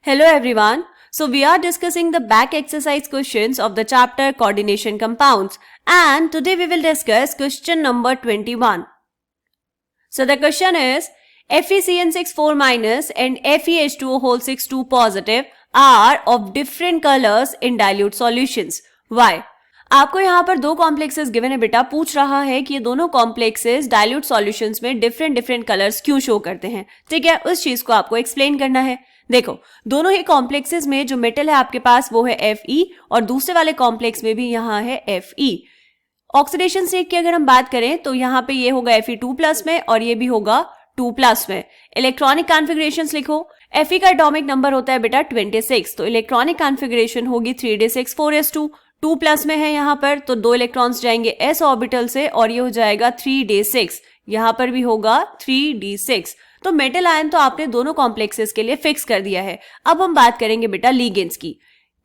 Hello everyone. So we are discussing the back exercise questions of the chapter coordination compounds, and today we will discuss question number 21. So the question is FeCN6 4- and FeH2O6 2+ are of different colors in dilute solutions. Why? आपको यहाँ पर दो complexes given है बेटा, पूछ रहा है कि ये दोनों कॉम्प्लेक्सेस डाइल्यूट सॉल्यूशंस में डिफरेंट कलर्स क्यों शो करते हैं. ठीक है, उस चीज को आपको एक्सप्लेन करना है. देखो, दोनों ही कॉम्प्लेक्सेस में जो मेटल है आपके पास वो है Fe और दूसरे वाले कॉम्प्लेक्स में भी यहाँ है Fe. ऑक्सीडेशन स्टेट की अगर हम बात करें तो यहाँ पे ये होगा Fe2+ में और ये भी होगा 2+ में. इलेक्ट्रॉनिक कॉन्फ़िगरेशंस लिखो. Fe का एटॉमिक नंबर होता है बेटा 26, तो इलेक्ट्रॉनिक कॉन्फ़िगरेशन होगी 3d6 4s2. 2+ में है यहाँ पर, तो 2 इलेक्ट्रॉन्स जाएंगे s ऑर्बिटल से और ये हो जाएगा 3d6. यहाँ पर भी होगा 3d6. तो मेटल आयन तो आपने दोनों कॉम्प्लेक्सेस के लिए फिक्स कर दिया है. अब हम बात करेंगे बेटा लीगेंड्स की.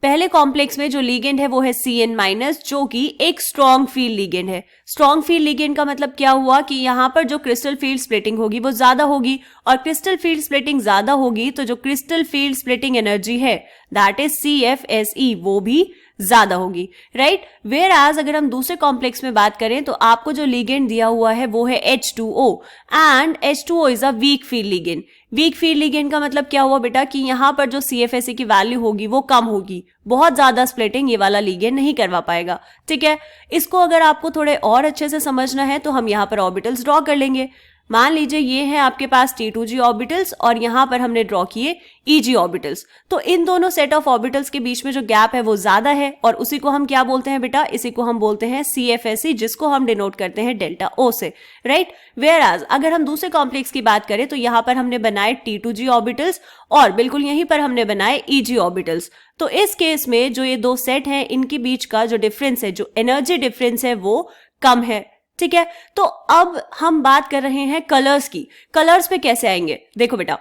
पहले कॉम्प्लेक्स में जो लीगेंड है वो है Cn-, जो कि एक स्ट्रॉन्ग फील्ड लीगेंड है. स्ट्रॉन्ग फील्ड लीगेंड का मतलब क्या हुआ कि यहाँ पर जो क्रिस्टल फील्ड स्प्लिटिंग होगी वो ज्यादा होगी, और क्रिस्टल फील्ड स्प्लिटिंग ज्यादा होगी तो जो क्रिस्टल फील्ड स्प्लिटिंग एनर्जी है दैट इज CFSE वो भी ज्यादा होगी, राइट. वेयर एज अगर हम दूसरे कॉम्प्लेक्स में बात करें तो आपको जो लीगेंड दिया हुआ है वो है H2O, and H2O is a weak field ligand. Weak field ligand का मतलब क्या हुआ बेटा कि यहाँ पर जो CFSE की वैल्यू होगी वो कम होगी. बहुत ज्यादा स्प्लिटिंग ये वाला लीगेंड नहीं करवा पाएगा. ठीक है, इसको अगर आपको थोड़े और अच्छे से समझना है तो हम यहाँ पर ऑर्बिटल्स ड्रॉ कर लेंगे. मान लीजिए ये है आपके पास T2G ऑर्बिटल्स और यहाँ पर हमने ड्रॉ किए EG ऑर्बिटल्स. तो इन दोनों सेट ऑफ ऑर्बिटल्स के बीच में जो गैप है वो ज्यादा है और उसी को हम क्या बोलते हैं बेटा, इसी को हम बोलते हैं CFSE, जिसको हम डिनोट करते हैं डेल्टा O से, राइट. वेयर एज अगर हम दूसरे कॉम्प्लेक्स की बात करें तो यहाँ पर हमने बनाए T2G ऑर्बिटल्स और बिल्कुल यहीं पर हमने बनाए EG ऑर्बिटल्स. तो इस केस में जो ये दो सेट हैं इनके बीच का जो डिफरेंस है, जो एनर्जी डिफरेंस है वो कम है. ठीक है, तो अब हम बात कर रहे हैं कलर्स की. कलर्स पे कैसे आएंगे, देखो बेटा,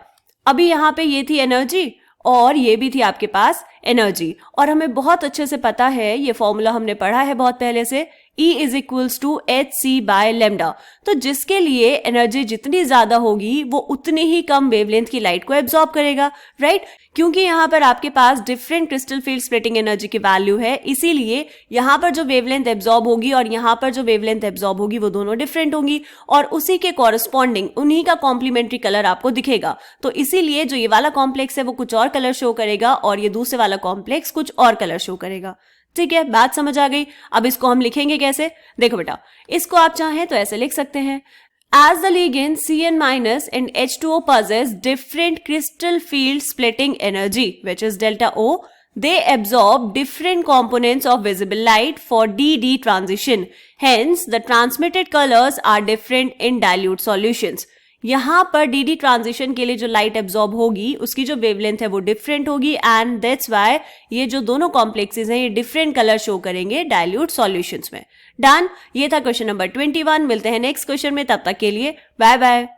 अभी यहाँ पे ये थी एनर्जी और ये भी थी आपके पास एनर्जी, और हमें बहुत अच्छे से पता है, ये फॉर्मूला हमने पढ़ा है बहुत पहले से, E = hc/λ. तो जिसके लिए एनर्जी जितनी ज्यादा होगी वो उतनी ही कम वेवलेंथ की लाइट को एब्जॉर्ब करेगा, राइट. क्योंकि यहाँ पर आपके पास different crystal field splitting energy की वैल्यू है, इसीलिए यहाँ पर जो वेवलेंथ एब्जॉर्ब होगी और यहाँ पर जो वेवलेंथ एब्जॉर्ब होगी वो दोनों डिफरेंट होंगी, और उसी के कॉरस्पॉन्डिंग उन्हीं का कॉम्प्लीमेंट्री कलर आपको दिखेगा. तो इसीलिए जो ये वाला कॉम्प्लेक्स है वो कुछ और कलर शो करेगा और ये दूसरे वाला कॉम्प्लेक्स कुछ और कलर शो करेगा. ठीक है, बात समझ आ गई. अब इसको हम लिखेंगे कैसे, देखो बेटा, इसको आप चाहें तो ऐसे लिख सकते हैं. As the ligand Cn- and H2O possess different crystal field splitting energy, which is delta O, they absorb different components of visible light for DD transition. Hence, the transmitted colors are different in dilute solutions. यहाँ पर DD transition के लिए जो light absorb होगी उसकी जो wavelength है वो डिफरेंट होगी, एंड दैट्स व्हाई ये जो दोनों कॉम्प्लेक्सेस हैं ये डिफरेंट कलर शो करेंगे डाइल्यूट सॉल्यूशंस में. डन, ये था क्वेश्चन नंबर 21. मिलते हैं नेक्स्ट क्वेश्चन में, तब तक के लिए बाय बाय.